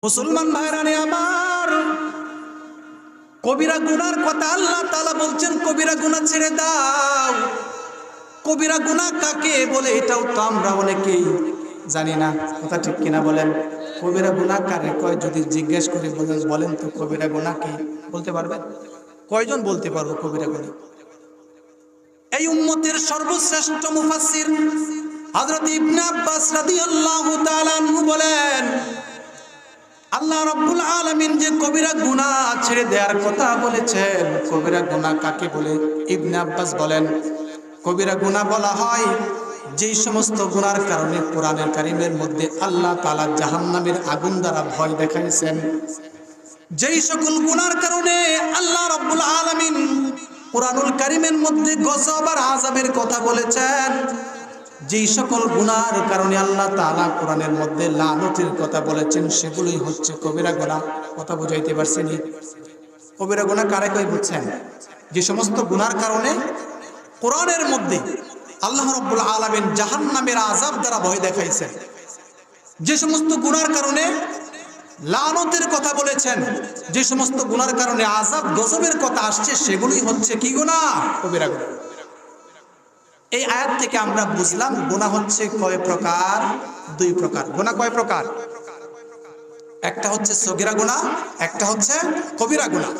মুসলমান ভাইরানি আমার, কবিরা গুনার কথা আল্লাহ তাআলা বলছেন, কবিরা গুনাহ ছেড়ে দাও। কবিরা গুনাহ কাকে বলে এটাও তো আমরা অনেকেই জানি না, কথা ঠিক কিনা বলেন? কবিরা গুনাহ কারে কয় যদি জিজ্ঞেস করে বলেন তো কবিরা গুনাহ কি বলতে পারবেন? কয়জন বলতে পারবো কবিরা গুনাহ? এই উম্মতের সর্বশ্রেষ্ঠ মুফাসসির হযরত ইবনে আব্বাস রাদিয়াল্লাহু তাআলা আনহু বলেন, আল্লাহ রাব্বুল আলামিন যে কবিরা গুনাহ ছেড়ে দেওয়ার কথা বলেছেন, কবিরা গুনাহ কাকে বলে? ইবনে আব্বাস বলেন, কবিরা গুনাহ বলা হয় যেই সমস্ত গুনার কারণে কোরআনুল কারীমের মধ্যে আল্লাহ তাআলা জাহান্নামের আগুন দ্বারা ভয় দেখাইছেন। যেই সকল গুনার কারণে আল্লাহ রাব্বুল আলামিন কোরআনুল কারীমের মধ্যে গজব আর আযাবের কথা বলেছেন, যেই সকল গুনার কারণে আল্লাহ তাআলা কোরআনের মধ্যে লানতের কথা বলেছেন, সেগুলোই হচ্ছে কবিরা গুনাহ। কথা বুঝাইতে পারছেন? কবিরা গুনাহ কারে কই বুঝছেন? যে সমস্ত গুনার কারণে কোরআনের মধ্যে আল্লাহ রাব্বুল আলামিন জাহান্নামের আযাব দ্বারা ভয় দেখাইছেন, যে সমস্ত গুনার কারণে লানতের কথা বলেছেন, যে সমস্ত গুনার কারণে আযাব গজবের কথা আসছে, সেগুলোই হচ্ছে কি গুনাহ? কবিরা গুনাহ। এই আয়াত থেকে আমরা বুঝলাম গুনাহ হচ্ছে কয় প্রকার? দুই প্রকার। গুনাহ কয় প্রকার? একটা হচ্ছে সগীরা গুনাহ, একটা হচ্ছে কবিরা গুনাহ।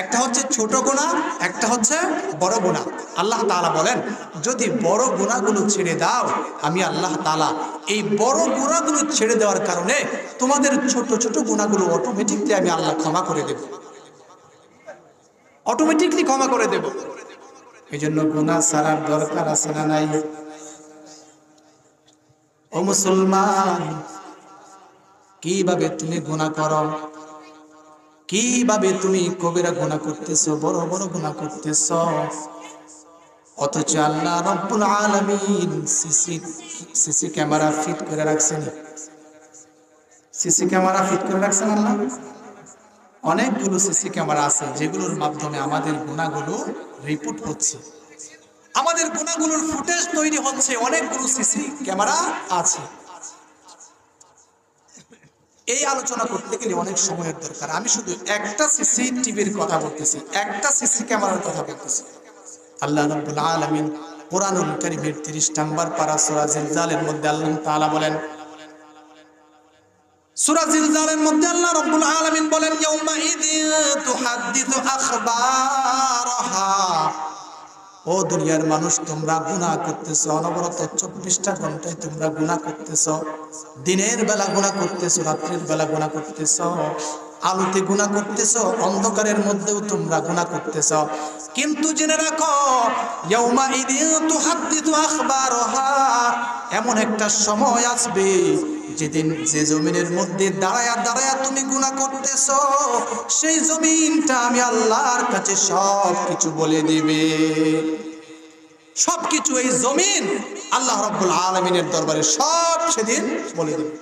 একটা হচ্ছে ছোট গুনাহ, একটা হচ্ছে বড় গুনাহ। আল্লাহ তাআলা বলেন, যদি বড় গুনাহগুলো ছেড়ে দাও, আমি আল্লাহ তাআলা এই বড় গুনাহগুলো ছেড়ে দেওয়ার কারণে তোমাদের ছোট ছোট গুনাহগুলো অটোমেটিকলি আমি আল্লাহ ক্ষমা করে দেব, অটোমেটিকলি ক্ষমা করে দেব। এই জন্য গুনাহ ছাড়ার দরকার আছে না নাই? ও মুসলমান, কিভাবে তুমি গুনাহ করো, কিভাবে তুমি কবিরা গুনাহ করতেছো, বড় বড় গুনাহ করতেছো, অথচ আল্লাহ রাব্বুল আলামিন সিসি ক্যামেরা ফিট করে রাখছেন। সিসি ক্যামেরা ফিট করে রাখছেন আল্লাহ। অনেকগুলো সিসি ক্যামেরা আছে যেগুলোর মাধ্যমে আমাদের গুনাহগুলো রিপোর্ট হচ্ছে, আমাদের গুনাহগুলোর ফুটেজ তৈরি হচ্ছে। অনেকগুলো সিসি ক্যামেরা আছে। এই আলোচনা করতে গেলে অনেক সময়ের দরকার। আমি শুধু একটা সিসিটিভির কথা বলতেছি, একটা সিসি ক্যামেরার কথা বলতেছি। আল্লাহ রাব্বুল আলামিন কোরআনুল কারীমের 30 নম্বর পারা সূরা জিলজালের মধ্যে আল্লাহ তাআলা বলেন, সূরা জিলজালের মধ্যে আল্লাহ রাব্বুল আলামিন বলেন, ইয়াউমা ইযিন তুহাদ্দিসু আখবারাহা। ও দুনিয়ার মানুষ, তোমরা গুনাহ করতেছো অনবরত, 24টা ঘন্টায় তোমরা গুনাহ করতেছো। দিনের বেলা গুনাহ করতেছো, রাত্রির বেলা গুনাহ করতেছো, আলোতে গুনাহ করতেছো, অন্ধকারের মধ্যেও তোমরা গুনাহ করতেছো। কিন্তু জেনে রাখো, ইয়াউমা ইযিন তুহাদ্দিসু আখবারাহা, এমন একটা সময় আসবে যেদিন যে জমিনের মধ্যে দাঁড়ায়া দাঁড়ায়া তুমি গুনাহ করতেছো, সেই জমিনটা আমি আল্লাহর কাছে সব কিছু বলে দিবে। সবকিছু এই জমিন আল্লাহ রাব্বুল আলামিনের দরবারে সব সেদিন বলে দিবে।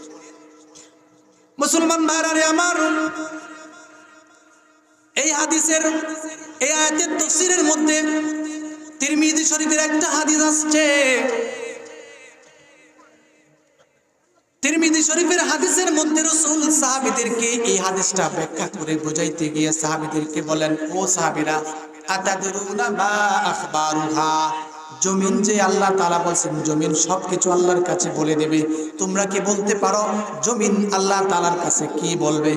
মুসলমান ভাইরা আমার, এই হাদিসের, এই আয়াতের তাফসীরের মধ্যে তিরমিজি শরীফের একটা হাদিস আসছে। তিরমিজি শরীফের হাদিসের মধ্যে রাসূল সাহাবীদেরকে এই হাদিসটা ব্যাখ্যা করে বোঝাইতে গিয়ে সাহাবীদেরকে বলেন, ও সাহাবীরা, আতাদরুনা মা আখবারুহা, জমিন যে আল্লাহ তাআলা বলেন জমিন সবকিছু আল্লাহর কাছে বলে দেবে, তোমরা কি বলতে পারো জমিন আল্লাহ তাআলার কাছে কি বলবে?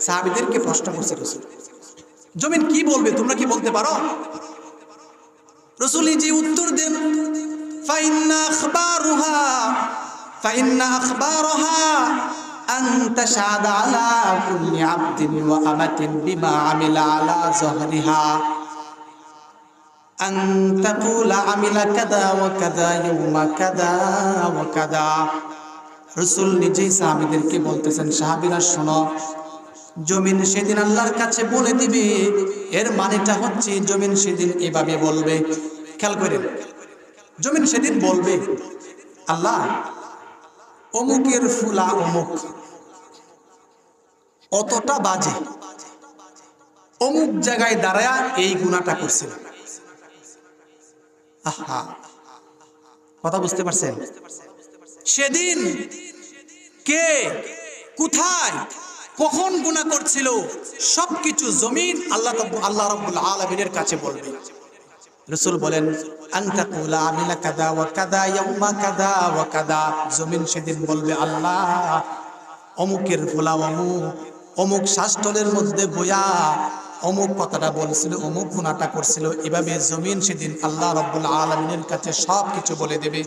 সাহাবীদেরকে প্রশ্ন করছে রাসূল, জমিন কি বলবে, তোমরা কি বলতে পারো? রাসূল যে উত্তর দেন, ফাইন্না আখবারুহা فإن أخبارها أن تشهد على كل عبد وأمة بما عمل على ظهرها أن تقول عمل كذا وكذا يوم كذا وكذا। রাসূল নিজেই সাহাবীদেরকে বলতেছেন, সাহাবীরা শোনো, জমিন সেদিন আল্লাহর কাছে বলে দিবে। এর মানেটা হচ্ছে জমিন সেদিন এভাবে বলবে, খেয়াল করেন, জমিন সেদিন বলবে, আল্লাহ অমুকের ফুলা অমুক অতটা বাজে, অমুক জায়গায় দাঁড়ায়া এই গুনাহটা করছিল। আহা, কথা বুঝতে পারছেন? সেদিন কে, কোথায়, কখন গুনাহ করছিল সবকিছু জমিন আল্লাহ রাব্বুল আলামিনের কাছে বলবে। রাসূল বলেন আনতা কুলা আমিলা কাদা ওয়া কাদা ইয়াউমা কাদা ওয়া কাদা, জমিন সেদিন বলবে আল্লাহ অমুকের ফলা অমুক শাস্ত্রের মধ্যে বয়া অমুক কথাটা বলছিল, অমুক গুনাহটা করছিল। এভাবে জমিন সেদিন আল্লাহ রাব্বুল আলামিনের কাছে সবকিছু বলে দেবে।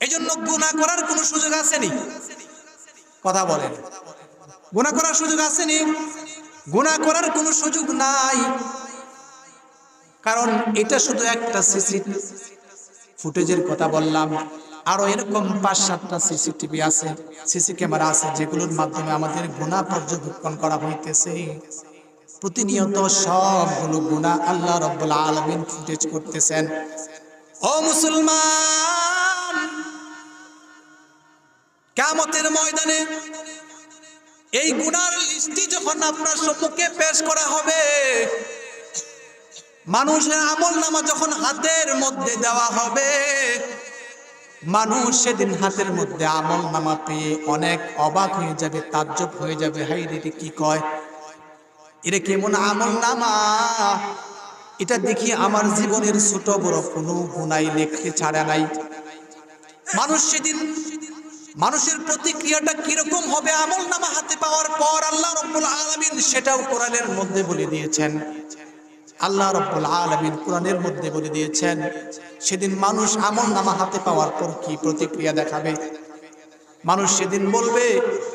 এজন্য গুনাহ করার কোনো সুযোগ আসেনি। কথা বলেন, গুনাহ করার সুযোগ আসেনি? গুনাহ করার কোনো সুযোগ নাই। কারণ এটা শুধু একটা সিসি ফুটেজের কথা বললাম, আরো এরকম 5-7টা সিসিটিভি আছে, সিসি ক্যামেরা আছে, যেগুলোর মাধ্যমে আমাদের গুনাহ পর্যবেক্ষণ করা হইতেছে। প্রতিনিয়ত সবগুলো গুনাহ আল্লাহ রাব্বুল আলামিন ফুটেজ করতেছেন। ও মুসলমান, কিয়ামতের ময়দানে এই গুনাহর লিস্টটি যখন আপনার সম্মুখে পেশ করা হবে, মানুষের আমলনামা যখন হাতের মধ্যে দেওয়া হবে, মানুষ সেদিন হাতের মধ্যে আমলনামা পেয়ে অনেক অবাক হয়ে যাবে, তাজ্জব হয়ে যাবে। হাই রে, কি কয়, এটা কেমন আমলনামা? এটা দেখি আমার জীবনের ছোট বড় কোনো গুনাহ লিখতে ছাড়া নাই। মানুষ সেদিন, মানুষের প্রতিক্রিয়াটা কিরকম হবে আমলনামা হাতে পাওয়ার পর, আল্লাহ রাব্বুল আলামিন সেটাও কোরআনের মধ্যে বলে দিয়েছেন। আল্লাহ রাব্বুল আলামিন কোরআনের মধ্যে বলে দিয়েছেন সেদিন মানুষ আমলনামা হাতে পাওয়ার পর কি প্রতিক্রিয়া দেখাবে। মানুষ সেদিন বলবে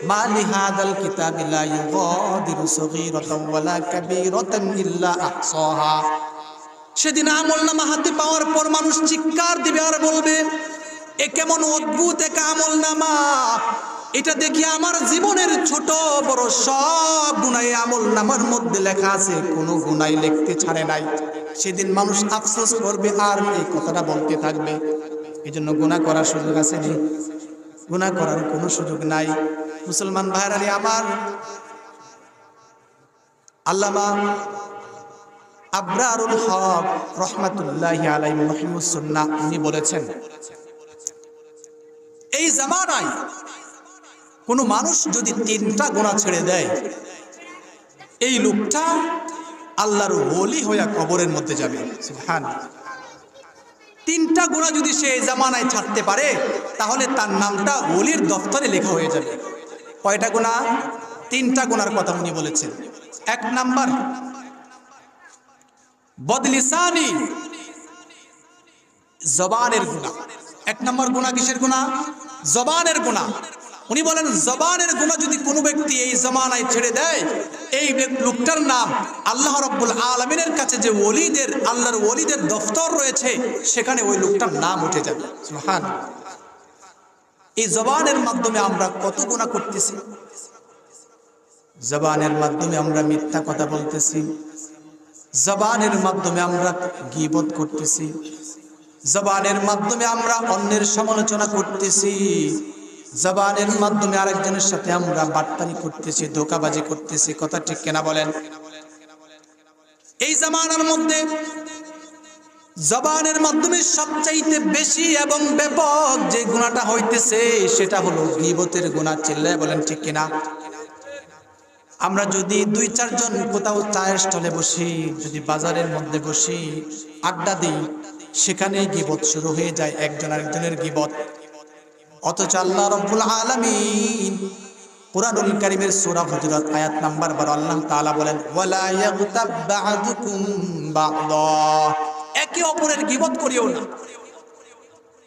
মা লিহাদাল কিতাবি লা ইউগাদিরু সগীরাতাও ওয়ালা কাবীরাতান ইল্লা আহসাহা। সেদিন আমলনামা হাতে পাওয়ার পর মানুষ চিৎকার দিবে আর বলবে এ কেমন অদ্ভুত এক আমলনামা, এটা দেখি আমার জীবনের ছোট বড় সব গুনাহ আমলনামার মধ্যে লেখা আছে, কোনো গুনাহ লিখতে ছাড়ে নাই। সেদিন মানুষ আফসোস করবে আর এই কথাটা বলতে থাকবে। এজন্য গুনাহ করার সুযোগ আছে না? গুনাহ করার কোনো সুযোগ নাই। মুসলমান ভাইরা আমার, আল্লামা আবরারুল হক রহমাতুল্লাহি আলাইহি মুহিম্মুস সুন্নাহ উনি বলেছেন, এই জামানায় কোন মানুষ যদি 3টা গুনাহ ছেড়ে দেয়, এই লোকটা আল্লাহর ওলি হয়ে কবরের মধ্যে যাবে। সুবহানাল্লাহ। 3টা গুনাহ যদি সে এই জামানায় ছাড়তে পারে, তাহলে তার নামটা ওলির দফতরে লেখা হয়ে যাবে। কয়টা গুনাহ? 3টা গুনার কথা উনি বলেছেন। 1 নাম্বার বদলিসানি, জবানের গুনাহ। 1 নম্বর গুনাহ কিসের গুনাহ? জবানের গুনাহ। উনি বলেন জবানের গুনাহ যদি কোনো ব্যক্তি এই জামানায় ছেড়ে দেয়, এই লোকটার নাম আল্লাহ রাব্বুল আলামিনের কাছে যে ওলিদের, আল্লাহর ওলিদের দফতর রয়েছে, সেখানে ওই লোকটার নাম উঠে যাবে। সুবহানাল্লাহ। এই জবানের মাধ্যমে আমরা কত গুনাহ করতেছি। জবানের মাধ্যমে আমরা মিথ্যা কথা বলতেছি, জবানের মাধ্যমে আমরা গীবত করতেছি, জবানের মাধ্যমে আমরা অন্যের সমালোচনা করতেছি, জবানের মাধ্যমে আরেকজনের সাথে আমরা বাটপারি করতেছি, ধোঁকাবাজি করতেছি। কথা ঠিক কিনা বলেন? এই জামানার মধ্যে জবানের মাধ্যমে সবচাইতে বেশি এবং ব্যাপক যে গুনাহটা হইতেছে সেটা হলো গীবতের গুনাহ। চিল্লায় বলেন ঠিক কিনা? আমরা যদি 2-4 জন কোথাও চায়ের স্টলে বসি, যদি বাজারের মধ্যে বসি, আড্ডা দিই, সেখানেই গীবত শুরু হয়ে যায়, একজন আরেকজনের গীবত। অথচ আল্লাহ রাব্বুল আলামিন কুরআনুল কারীমের সূরা হুজুরাত আয়াত নাম্বার 12 আল্লাহ তাআলা বলেন ওয়ালা ইয়াগতাব বা'দুকুম বা'দা, একে অপরের গীবত করিও না।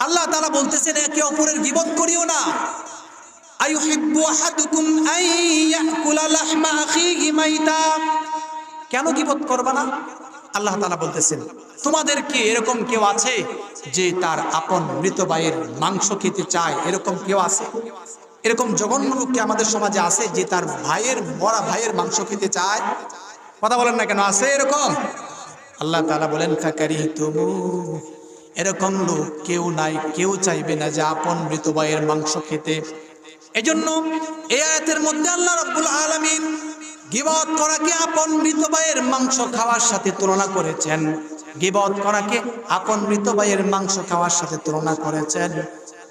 আল্লাহ তাআলা বলতেছেন একে অপরের গীবত করিও না। আইয়ুহিব্বু আহাদুকুম আন ইয়াকুলা লাহমা আখিহি মাইতা, কেন গীবত করবা না? আল্লাহ তাআলা বলতেছেন তোমাদের কি এরকম কেউ আছে যে তার আপন মৃত ভাইয়ের মাংস খেতে চায়? এরকম কেউ আছে? এরকম জঘন্য লোক কি আমাদের সমাজে আছে যে তার ভাইয়ের, মরা ভাইয়ের মাংস খেতে চায়? কথা বলেন না কেন, আছে এরকম? আল্লাহ তাআলা বলেন ফাকারিহতুমু, এরকম লোক কেউ নাই, কেউ চাইবে না যে আপন মৃত ভাইয়ের মাংস খেতে। এজন্য এই আয়াতের মধ্যে আল্লাহ রাব্বুল আলামিন গীবত করাকে আপন মৃত ভাইয়ের মাংস খাওয়ার সাথে তুলনা করেছেন। গীবত করাকে আপন মৃত ভাইয়ের মাংস খাওয়ার সাথে তুলনা করেছেন।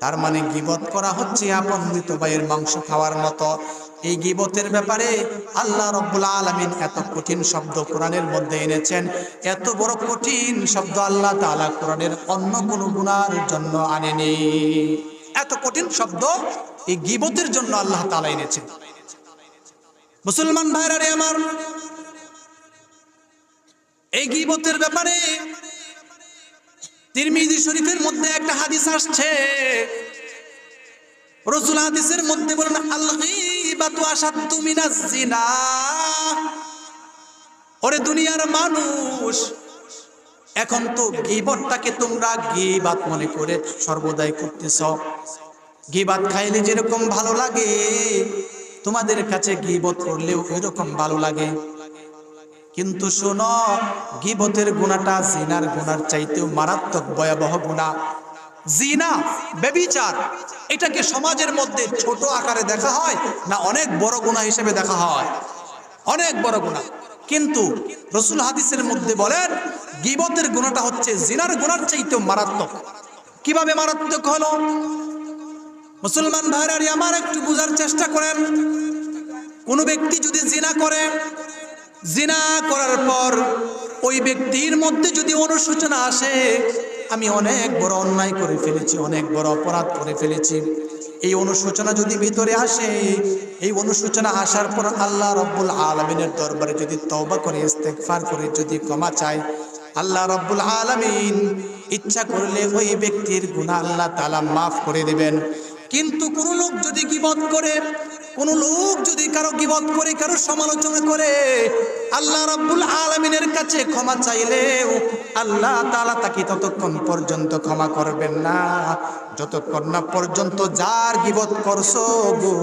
তার মানে গীবত করা হচ্ছে আপন মৃত ভাইয়ের মাংস খাওয়ার মতো। এই গীবতের ব্যাপারে আল্লাহ রাব্বুল আলামিন এত কঠিন শব্দ কোরআনের মধ্যে এনেছেন, এত বড় কঠিন শব্দ আল্লাহ তাআলা কোরআনের অন্য কোনো গুনার জন্য আনেনি। এত কঠিন শব্দ এই গীবতের জন্য আল্লাহ তাআলা এনেছেন। মুসলমান ভাইরা রে আমার, এই গীবতের ব্যাপারে তিরমিজি শরীফের মধ্যে একটা হাদিস আসছে। রাসূল হাদিসের মধ্যে বলেন, আল গীবাতু আশাদ্দু মিনাজ জিনা। ওরে দুনিয়ার মানুষ, এখন তো গীবতটাকে তোমরা গীবাত মনে করে সর্বদাই করতেছ। গীবাত খাইলে যেরকম ভালো লাগে, তোমাদের কাছে গীবত করলেও এরকম ভালো লাগে। কিন্তু শোনো, গীবতের গুনাহটা জিনার গুনার চাইতেও মারাত্মক ভয়াবহ গুনাহ। জিনা, ব্যভিচার, এটাকে সমাজের মধ্যে ছোট আকারে দেখা হয় না অনেক বড় গুনাহ হিসেবে দেখা হয়? অনেক বড় গুনাহ। কিন্তু রাসূল হাদিসের মধ্যে বলেন, গীবতের গুনাহটা হচ্ছে জিনার গুনার চাইতেও মারাত্মক। কিভাবে মারাত্মক হলো? মুসলমান ভাইরা আমার, একটু বোঝার চেষ্টা করেন। কোন ব্যক্তি যদি জিনা করে, জিনা করার পর ওই ব্যক্তির মধ্যে যদি অনুশোচনা আসে, আমি অনেক বড় অন্যায় করে ফেলেছি, অনেক বড় অপরাধ করে ফেলেছি, এই অনুশোচনা যদি ভিতরে আসে, এই অনুশোচনা আসার পর আল্লাহ রাব্বুল আলামিনের দরবারে যদি তওবা করে ইস্তেগফার করে যদি ক্ষমা চায়, আল্লাহ রাব্বুল আলামিন ইচ্ছা করলে ওই ব্যক্তির গুনাহ আল্লাহ তাআলা মাফ করে দিবেন। কিন্তু কোন লোক যদি গীবত করে, কোন লোক যদি কারো গীবত করে, কারো সমালোচনা করে, আল্লাহ রাব্বুল আলামিনের কাছে ক্ষমা চাইলেও আল্লাহ তাআলা তাকে ততক্ষণ পর্যন্ত ক্ষমা করবেন না যতক্ষণ না পর্যন্ত যার গীবত করছো গো,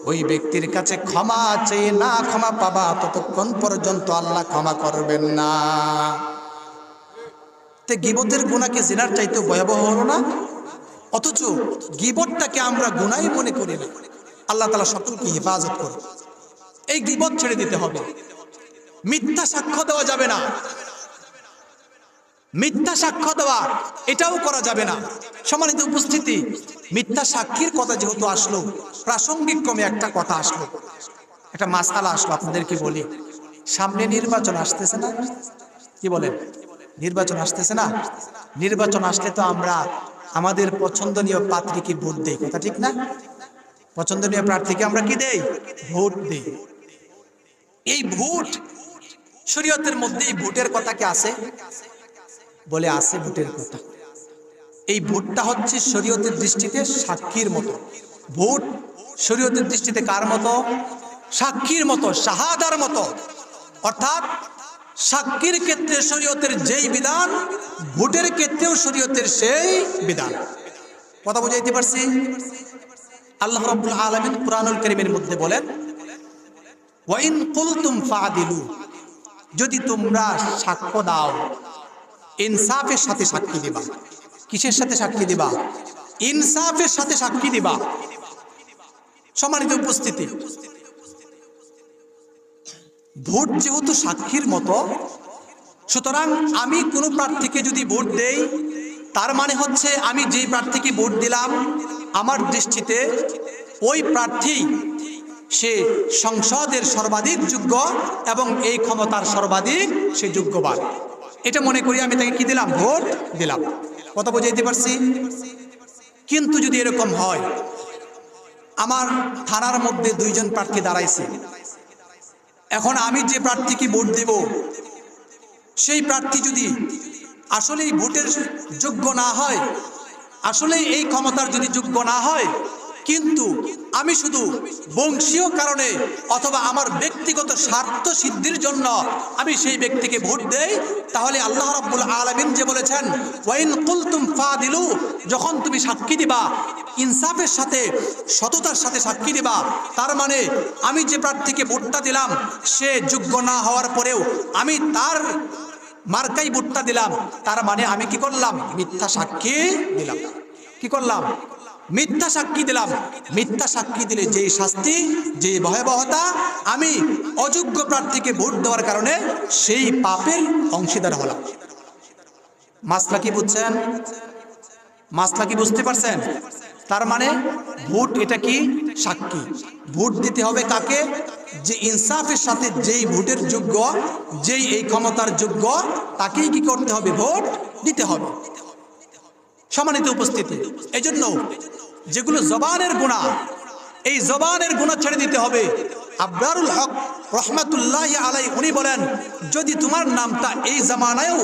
ওই ব্যক্তির কাছে ক্ষমা চেয়ে না ক্ষমা পাবা, ততক্ষণ পর্যন্ত আল্লাহ ক্ষমা করবেন না। তে গীবতের গুনাহকে জিনার চাইতেও ভয়াবহ হলো না? অথচ গীবতটাকে আমরা গুনাহই মনে করি না। আল্লাহ তাআলা সকলকে হেফাজত করে। এই গীবত ছেড়ে দিতে হবে। মিথ্যা সাক্ষ্য দেওয়া যাবে না। মিথ্যা সাক্ষ্য দেওয়া এটাও করা যাবে না। সম্মানিত উপস্থিতি, মিথ্যা সাক্ষীর কথা যেহেতু আসলো, প্রাসঙ্গিক ক্রমে একটা কথা আসলো, একটা মাসআলা আসলো, আপনাদেরকে বলি। সামনে নির্বাচন আসতেছে না? কি বলেন? নির্বাচন আসতেছে না? নির্বাচন আসলে তো আমরা আমাদের পছন্দনীয় প্রার্থীকে ভোট দেই, কথা ঠিক না? পছন্দনীয় প্রার্থীকে আমরা কি দেই? ভোট দেই। এই ভোট শরীয়তের মধ্যে এই ভোটের কথা কি আছে? বলে আছে ভোটের কথা। এই ভোটটা হচ্ছে শরীয়তের দৃষ্টিতে সাক্ষীর মতো। ভোট শরীয়তের দৃষ্টিতে কার মতো? সাক্ষীর মতো, শাহাদার মতো। অর্থাৎ সাক্ষীর ক্ষেত্রে শরীয়তের যেই বিধান, ভোটের ক্ষেত্রেও শরীয়তের সেই বিধান। কথা বুঝাইতে পারছি? আল্লাহ রাব্বুল আলামিন কুরআনুল কারীমের মধ্যে বলেন, ওয়া ইন কুলতুম ফাদিলু, যদি তোমরা সাক্ষ্য দাও, ইনসাফের সাথে সাক্ষী দিবা। কিসের সাথে সাক্ষী দিবা? ইনসাফের সাথে সাক্ষী দিবা। সম্মানিত উপস্থিতি, ভোট যেহেতু সাক্ষীর মতো, সুতরাং আমি কোনো প্রার্থীকে যদি ভোট দেই, তার মানে হচ্ছে আমি যেই প্রার্থীকে ভোট দিলাম, আমার দৃষ্টিতে ওই প্রার্থী সে সংসদের সর্বাধিক যোগ্য এবং এই ক্ষমতার সর্বাধিক সে যোগ্যবান। এটা মনে করি আমি তাকে কি দিলাম? ভোট দিলাম। কথা বুঝাইতে পারছি? কিন্তু যদি এরকম হয়, আমার থানার মধ্যে দুইজন প্রার্থী দাঁড়াইছে, এখন আমি যে প্রার্থীকে ভোট দেব, সেই প্রার্থী যদি আসলেই ভোটের যোগ্য না হয়, আসলে এই ক্ষমতার যদি যোগ্য না হয়, কিন্তু আমি শুধু বংশীয় কারণে অথবা আমার ব্যক্তিগত স্বার্থ সিদ্ধির জন্য আমি সেই ব্যক্তিকে ভোট দেই, তাহলে আল্লাহ রাব্বুল আলামিন যে বলেছেন, ওয়া ইন কুলতুম ফাদিলু, যখন তুমি সাক্ষী দিবা ইনসাফের সাথে, সততার সাথে সাক্ষী দিবা, তার মানে আমি যে প্রার্থীকে ভোটটা দিলাম সে যোগ্য না হওয়ার পরেও আমি তার মার্কাই ভোটটা দিলাম, তার মানে আমি কি করলাম? মিথ্যা সাক্ষী দিলাম। কি করলাম? মিথ্যা সাক্ষী দিলাম। মিথ্যা সাক্ষী দিলে যেই শাস্তি, যে ভয়াবহতা, আমি অযোগ্য প্রার্থীকে ভোট দেওয়ার কারণে সেই পাপের অংশীদার হলাম। মাসলা কি বুঝছেন? মাসলা কি বুঝতে পারছেন? তার মানে ভোট এটা কি সাক্ষী। ভোট দিতে হবে কাকে? যে ইনসাফের সাথে যেই ভোটের যোগ্য, যেই এই ক্ষমতার যোগ্য, তাকেই কি করতে হবে? ভোট দিতে হবে। সম্মানিত উপস্থিতি, এজন্য যেগুলো জবানের গুনাহ, এই জবানের গুনাহ ছেড়ে দিতে হবে। আবরারুল হক রহমাতুল্লাহি আলাইহি উনি বলেন, যদি তোমার নামটা এই জামানায়ও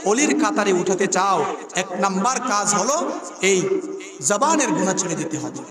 অলির কাতারে উঠাতে চাও, এক নাম্বার কাজ হলো এই জবানের গুনাহ ছেড়ে দিতে হবে।